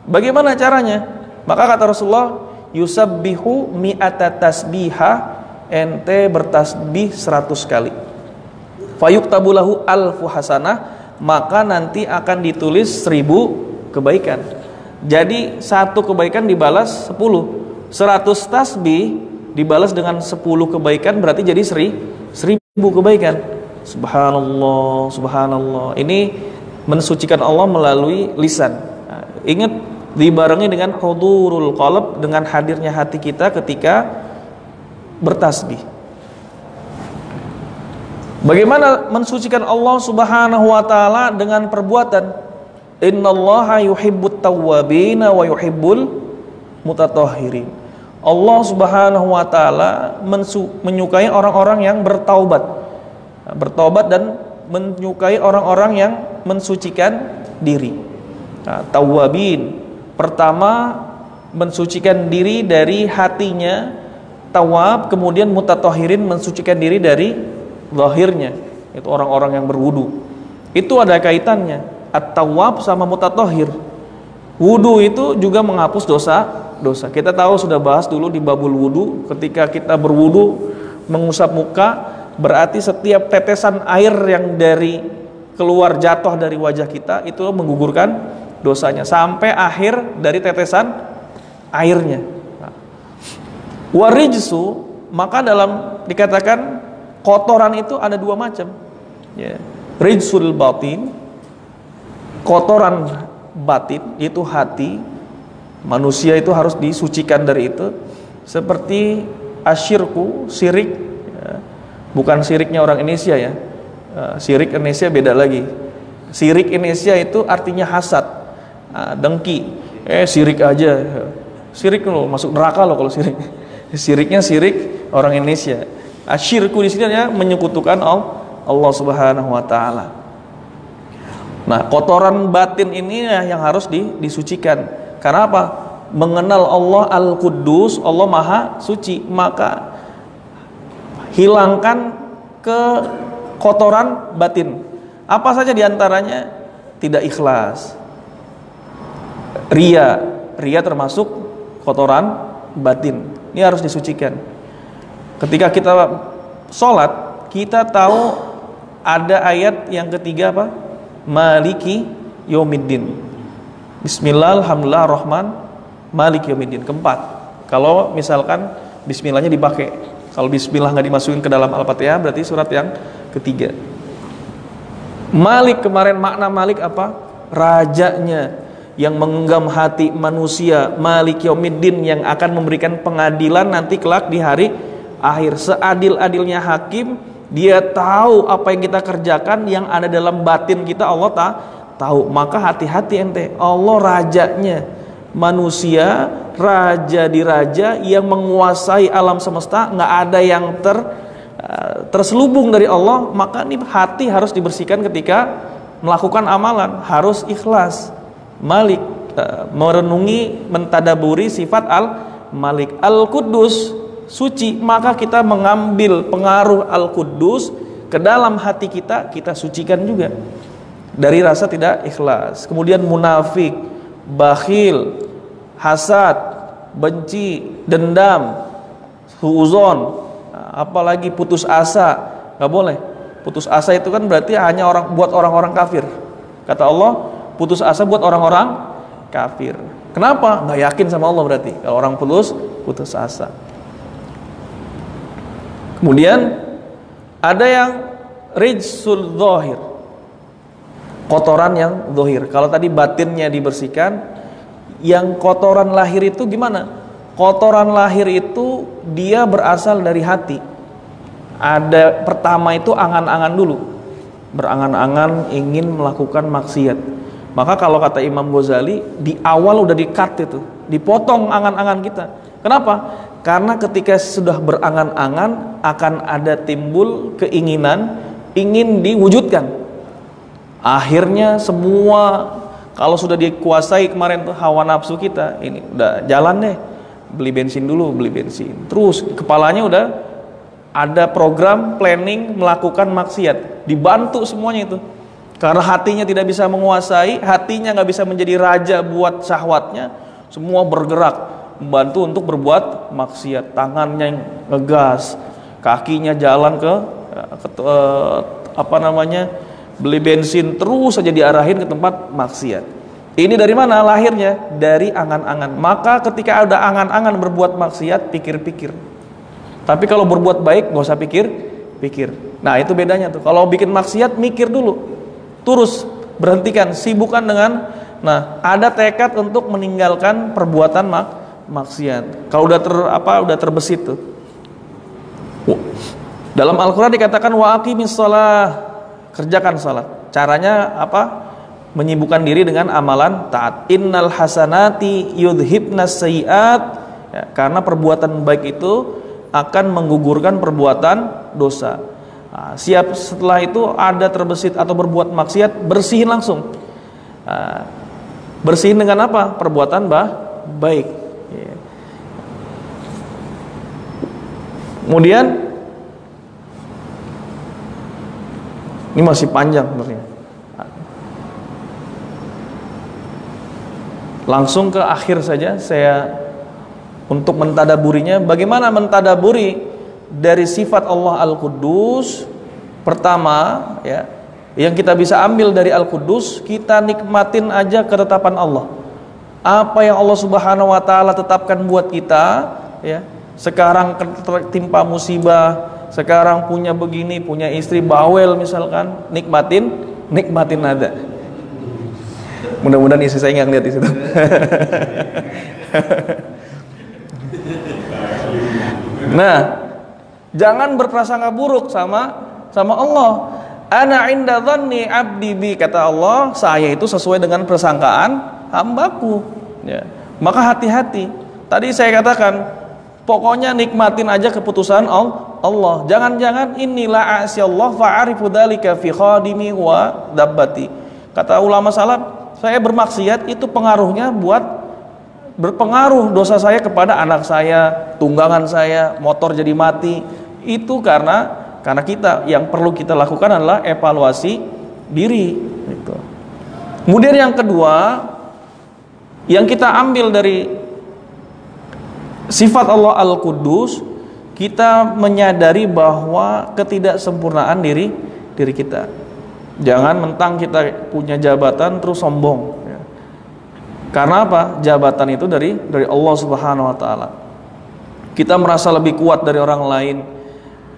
bagaimana caranya? Maka kata Rasulullah, yusabbihu mi'ata tasbiha, ente bertasbih 100 kali, fayuktabu lahu alfu hasanah, maka nanti akan ditulis 1000 kebaikan. Jadi satu kebaikan dibalas 10, 100 tasbih dibalas dengan 10 kebaikan, berarti jadi 1000 kebaikan. Subhanallah, subhanallah. Ini mensucikan Allah melalui lisan. Nah, ingat, dibarengi dengan hudurul qalb, dengan hadirnya hati kita ketika bertasbih. Bagaimana mensucikan Allah Subhanahu wa taala? Dengan perbuatan. Innallaha yuhibbut tawwabina wa yuhibbul mutatahhirin. Allah Subhanahu wa taala menyukai orang-orang yang bertaubat. Bertaubat dan menyukai orang-orang yang mensucikan diri. Nah, tawwabin, pertama mensucikan diri dari hatinya, tawab, kemudian mutatahhirin, mensucikan diri dari zahirnya, itu orang-orang yang berwudu. Itu ada kaitannya, at-tawwab sama mutatahhir. Wudu itu juga menghapus dosa. Kita tahu, sudah bahas dulu di babul wudu, ketika kita berwudu mengusap muka, berarti setiap tetesan air yang dari keluar jatuh dari wajah kita itu menggugurkan dosanya sampai akhir dari tetesan airnya. Warijsu, maka dalam dikatakan kotoran itu ada dua macam, ya. Rijsul batin, kotoran batin, itu hati. Manusia itu harus disucikan dari itu. Seperti asyirku, syirik, ya. Bukan syiriknya orang Indonesia ya, syirik Indonesia beda lagi. Syirik Indonesia itu artinya hasad, dengki, syirik aja, syirik loh, masuk neraka loh kalau syirik. Syiriknya syirik orang Indonesia. Asyirku di sini ya, menyekutukan Allah Subhanahu wa taala. Nah, kotoran batin ini yang harus disucikan. Karena apa? Mengenal Allah Al-Quddus, Allah Maha Suci, maka hilangkan kekotoran batin. Apa saja diantaranya? Tidak ikhlas, ria termasuk kotoran batin. Ini harus disucikan. Ketika kita sholat, kita tahu ada ayat yang ketiga apa? Maliki yaumiddin. Bismillah, alhamdulillah, rahman, malik yaumiddin. Keempat. Kalau misalkan bismillahnya dipakai, kalau bismillah nggak dimasukin ke dalam Al-Fatihah, berarti surat yang ketiga. Malik, kemarin makna malik apa? Rajanya yang menggenggam hati manusia. Malik yaumiddin, yang akan memberikan pengadilan nanti kelak di hari akhir. Seadil-adilnya hakim, dia tahu apa yang kita kerjakan, yang ada dalam batin kita Allah tahu. Maka hati-hati ente, Allah rajanya manusia, raja di raja yang menguasai alam semesta, nggak ada yang terselubung dari Allah. Maka ini hati harus dibersihkan ketika melakukan amalan, harus ikhlas. Malik, merenungi, mentadaburi sifat Al-Malik. Al-Quddus, suci, maka kita mengambil pengaruh Al-Quddus ke dalam hati kita, kita sucikan juga dari rasa tidak ikhlas. Kemudian munafik, bakhil, hasad, benci, dendam, suuzon, apalagi putus asa, nggak boleh. Putus asa itu kan berarti hanya buat orang-orang kafir. Kata Allah, putus asa buat orang-orang kafir. Kenapa? Nggak yakin sama Allah berarti kalau orang putus asa. Kemudian ada yang rijsul zahir, kotoran yang zahir. Kalau tadi batinnya dibersihkan, yang kotoran lahir itu gimana? Kotoran lahir itu dia berasal dari hati. Ada pertama itu angan-angan dulu, berangan-angan ingin melakukan maksiat. Maka kalau kata Imam Ghazali, di awal udah di-cut itu, dipotong angan-angan kita. Kenapa? Karena ketika sudah berangan-angan akan ada timbul keinginan ingin diwujudkan. Akhirnya semua kalau sudah dikuasai kemarin tuh hawa nafsu kita, ini udah jalan deh, beli bensin dulu, beli bensin. Terus kepalanya udah ada program planning melakukan maksiat, dibantu semuanya itu. Karena hatinya tidak bisa menguasai, hatinya nggak bisa menjadi raja buat syahwatnya, semua bergerak membantu untuk berbuat maksiat. Tangannya ngegas, kakinya jalan ke beli bensin, terus saja diarahin ke tempat maksiat. Ini dari mana lahirnya? Dari angan-angan. Maka ketika ada angan-angan berbuat maksiat, pikir-pikir. Tapi kalau berbuat baik nggak usah pikir. Nah itu bedanya tuh. Kalau bikin maksiat mikir dulu, terus berhentikan, sibukkan dengan. Nah ada tekad untuk meninggalkan perbuatan maksiat. Kalau udah terbesit tuh. Dalam Al-Quran dikatakan wa aqimis shalah, kerjakan salat. Caranya apa? Menyibukkan diri dengan amalan taat. Innal hasanati yudhibnas sayiat, ya, karena perbuatan baik itu akan menggugurkan perbuatan dosa. Nah, siap setelah itu ada terbesit atau berbuat maksiat, bersihin langsung. Bersihin dengan apa? Perbuatan baik. Ya. Kemudian ini masih panjang sebenarnya. Langsung ke akhir saja saya untuk mentadaburinya. Bagaimana mentadaburi dari sifat Allah Al-Quddus? Pertama, ya, yang kita bisa ambil dari Al-Quddus, kita nikmatin aja ketetapan Allah. Apa yang Allah Subhanahu wa taala tetapkan buat kita, ya. Sekarang tertimpa musibah, sekarang punya begini, punya istri bawel misalkan, nikmatin ada. Mudah-mudahan istri saya nggak ngeliat di situ. Nah, jangan berprasangka buruk sama Allah. Ana inda dhanni abdi bi, kata Allah, saya itu sesuai dengan persangkaan hambaku. Ya. Maka hati-hati. Tadi saya katakan, pokoknya nikmatin aja keputusan Allah. Jangan-jangan inilah asyallah fa'arifu dzalika fi khadimi wa dabbati. Kata ulama salaf, saya bermaksiat itu pengaruhnya berpengaruh dosa saya kepada anak saya, tunggangan saya, motor jadi mati. Itu karena kita, yang perlu kita lakukan adalah evaluasi diri gitu. Kemudian yang kedua yang kita ambil dari sifat Allah Al-Quddus, kita menyadari bahwa ketidaksempurnaan diri kita. Jangan mentang kita punya jabatan terus sombong, ya. Karena apa? Jabatan itu dari Allah Subhanahu wa taala. Kita merasa lebih kuat dari orang lain,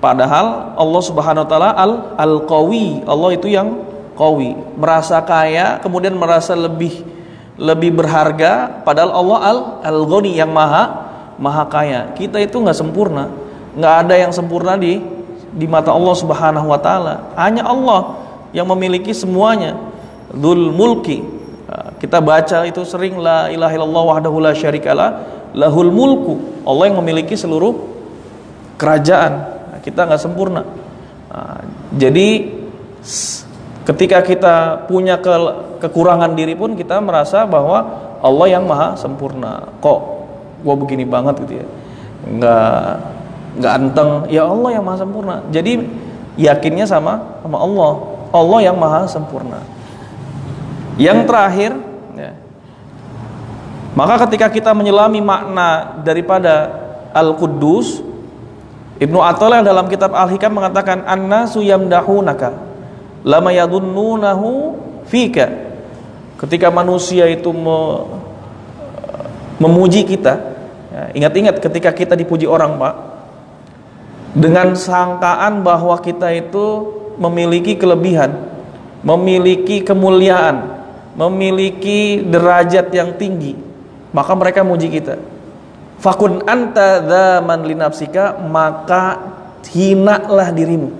padahal Allah Subhanahu wa taala Al-Qawi. Allah itu yang qawi. Merasa kaya, kemudian merasa lebih berharga, padahal Allah Al-Ghani yang maha kaya. Kita itu nggak sempurna, nggak ada yang sempurna di mata Allah Subhanahu wa taala. Hanya Allah yang memiliki semuanya. Dzul mulki. Kita baca itu sering, la ilaha illallah wahdahu la syarikalah, lahul mulku. Allah yang memiliki seluruh kerajaan. Kita nggak sempurna. Jadi ketika kita punya kekurangan diri pun kita merasa bahwa Allah yang maha sempurna. Kok gua begini banget gitu ya, nggak anteng. Ya Allah yang maha sempurna. Jadi yakinnya sama Allah yang maha sempurna. Yang terakhir, ya, maka ketika kita menyelami makna daripada Al-Quddus, Ibnu Athaillah dalam kitab Al-Hikam mengatakan, annasu yamdahunaka lama yadunnunahu fika. Ketika manusia itu memuji kita, ya, ingat-ingat ketika kita dipuji orang, Pak, dengan sangkaan bahwa kita itu memiliki kelebihan, memiliki kemuliaan, memiliki derajat yang tinggi, maka mereka muji kita. Fakun anta dzaman linafsika, maka hinalah dirimu.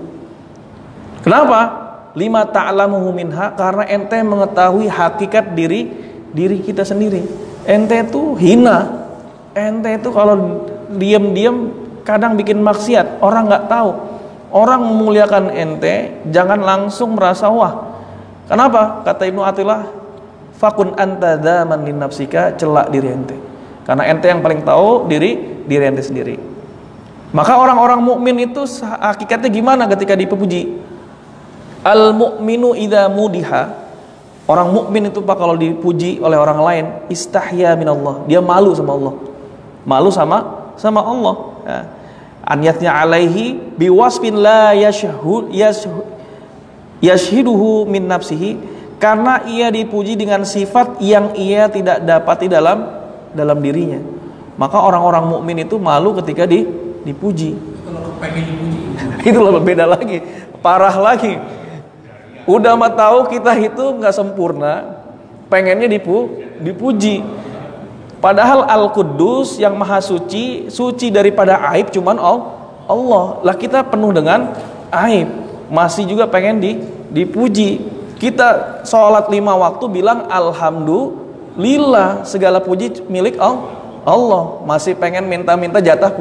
Kenapa? Lima ta'lamuhu minha, karena ente mengetahui hakikat diri kita sendiri. Ente itu hina. Ente itu kalau diam-diam kadang bikin maksiat, orang nggak tahu. Orang memuliakan ente, jangan langsung merasa wah. Kenapa? Kata Ibnu Athilah, fakun anta dzaman linafsika, celak diri ente. Karena ente yang paling tahu diri ente sendiri. Maka orang-orang mukmin itu hakikatnya gimana ketika dipuji? Al mukminu idza mudiha. Orang mukmin itu Pak kalau dipuji oleh orang lain, istahya minallah. Dia malu sama Allah. Malu sama Allah. Ya. Anyatnya alaihi biwasfin la yashhiduhu min nafsihi, karena ia dipuji dengan sifat yang ia tidak dapati dalam dirinya. Maka orang-orang mukmin itu malu ketika dipuji. Kalau pengen dipuji Itu lebih beda lagi, parah lagi. Udah mah tahu kita itu nggak sempurna, pengennya dipuji. Padahal Al-Quddus yang maha suci, suci daripada aib cuman Allah. Lah kita penuh dengan aib, masih juga pengen dipuji. Kita sholat 5 waktu bilang alhamdulillah, segala puji milik Allah, masih pengen minta jatah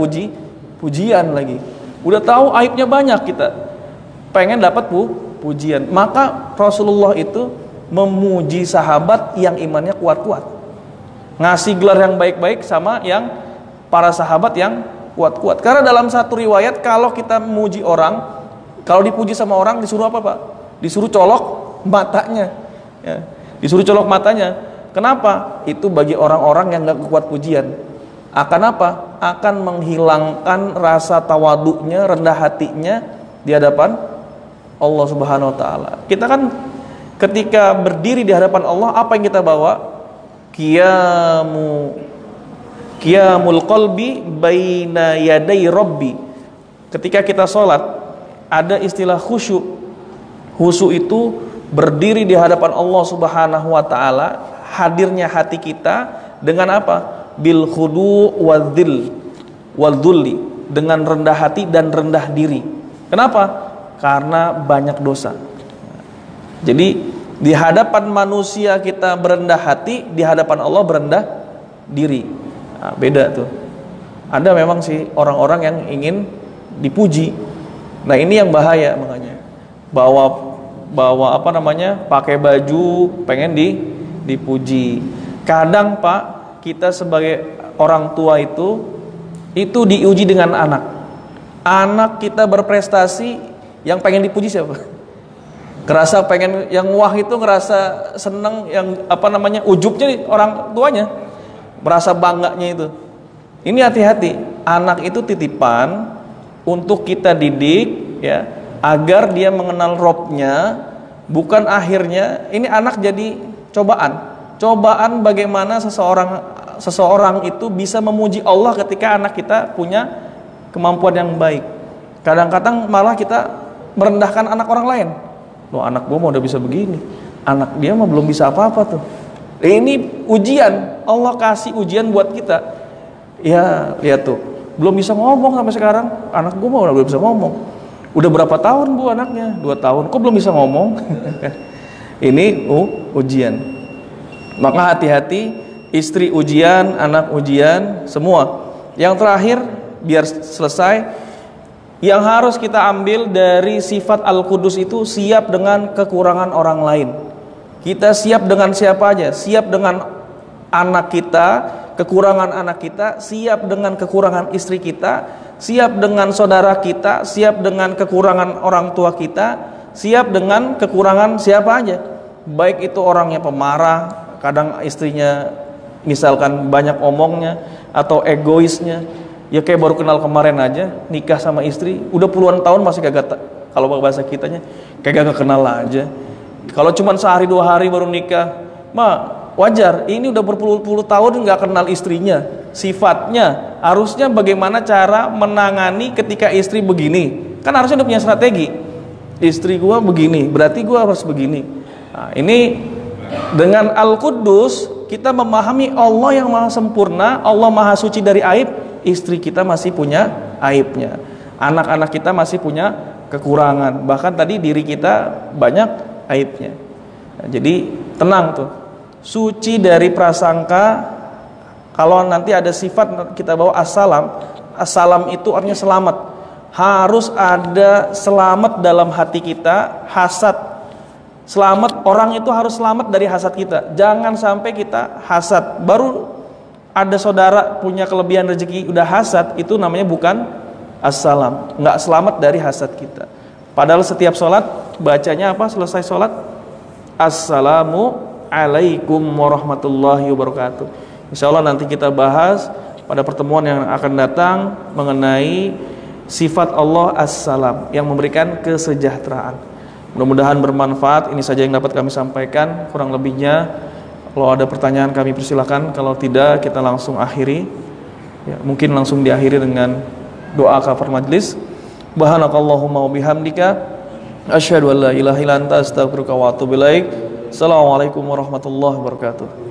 pujian lagi. Udah tahu aibnya banyak, kita pengen dapat pujian. Maka Rasulullah itu memuji sahabat yang imannya kuat-kuat, ngasih gelar yang baik-baik sama yang para sahabat yang kuat-kuat. Karena dalam satu riwayat, kalau kita memuji orang, kalau dipuji sama orang disuruh apa Pak? Disuruh colok matanya, ya. Disuruh colok matanya. Kenapa? Itu bagi orang-orang yang gak kuat pujian. Akan apa? Akan menghilangkan rasa tawaduknya, rendah hatinya di hadapan Allah Subhanahu wa taala. Kita kan ketika berdiri di hadapan Allah, apa yang kita bawa? Qiyamul qalbi baina yaday rabbi. Ketika kita sholat, ada istilah khusyuk. Khusyuk itu berdiri di hadapan Allah Subhanahu wa taala, hadirnya hati kita dengan apa? Bil khudu' wadzulli, dengan rendah hati dan rendah diri. Kenapa? Karena banyak dosa. Jadi di hadapan manusia kita berendah hati, di hadapan Allah berendah diri. Nah, beda tuh. Ada memang sih orang-orang yang ingin dipuji. Nah ini yang bahaya, makanya bawa apa namanya, pakai baju pengen dipuji. Kadang Pak, kita sebagai orang tua itu diuji dengan anak kita berprestasi, yang pengen dipuji siapa? Ngerasa pengen yang wah itu, ngerasa seneng, yang apa namanya, ujubnya orang tuanya, merasa bangganya itu. Ini hati-hati, anak itu titipan untuk kita didik, ya, agar dia mengenal Robnya, bukan akhirnya ini anak jadi cobaan bagaimana seseorang itu bisa memuji Allah ketika anak kita punya kemampuan yang baik. Kadang-kadang malah kita merendahkan anak orang lain. Loh, anak gua mau udah bisa begini, anak dia mah belum bisa apa-apa tuh. Ini ujian, Allah kasih ujian buat kita. Ya lihat tuh, belum bisa ngomong sampai sekarang. Anak gua mah udah belum bisa ngomong. Udah berapa tahun bu anaknya? 2 tahun, kok belum bisa ngomong? Ini ujian. Maka hati-hati, istri ujian, anak ujian, semua. Yang terakhir, biar selesai, yang harus kita ambil dari sifat Al-Quddus itu, siap dengan kekurangan orang lain. Kita siap dengan siapa aja? Siap dengan anak kita, kekurangan anak kita, siap dengan kekurangan istri kita, siap dengan saudara kita, siap dengan kekurangan orang tua kita, siap dengan kekurangan siapa aja. Baik itu orangnya pemarah, kadang istrinya misalkan banyak omongnya, atau egoisnya. Ya kayak baru kenal kemarin aja, nikah sama istri, udah puluhan tahun masih kagak, kalau bahasa kitanya, kayak gak kenal aja. Kalau cuma sehari 2 hari baru nikah, mah wajar. Ini udah berpuluh-puluh tahun nggak kenal istrinya, sifatnya. Harusnya bagaimana cara menangani ketika istri begini, kan harusnya udah punya strategi. Istri gua begini, berarti gua harus begini. Nah, ini dengan Al-Quddus kita memahami Allah yang maha sempurna, Allah maha suci dari aib, istri kita masih punya aibnya, anak-anak kita masih punya kekurangan, bahkan tadi diri kita banyak aibnya. Nah, jadi tenang tuh, suci dari prasangka. Kalau nanti ada sifat kita bawa assalam, assalam itu artinya selamat. Harus ada selamat dalam hati kita, hasad. Selamat, orang itu harus selamat dari hasad kita. Jangan sampai kita hasad. Baru ada saudara punya kelebihan rezeki udah hasad, itu namanya bukan assalam. Nggak selamat dari hasad kita. Padahal setiap sholat bacanya apa? Selesai sholat, assalamu alaikum warahmatullahi wabarakatuh. Insya Allah nanti kita bahas pada pertemuan yang akan datang mengenai sifat Allah as-salam yang memberikan kesejahteraan. Mudah-mudahan bermanfaat. Ini saja yang dapat kami sampaikan. Kurang lebihnya kalau ada pertanyaan kami persilakan. Kalau tidak kita langsung akhiri. Ya, mungkin langsung diakhiri dengan doa kafar majlis. Subhanakallahumma wa bihamdika asyhadu an la ilaha illa anta astaghfiruka wa atubu ilaik. Assalamualaikum warahmatullahi wabarakatuh.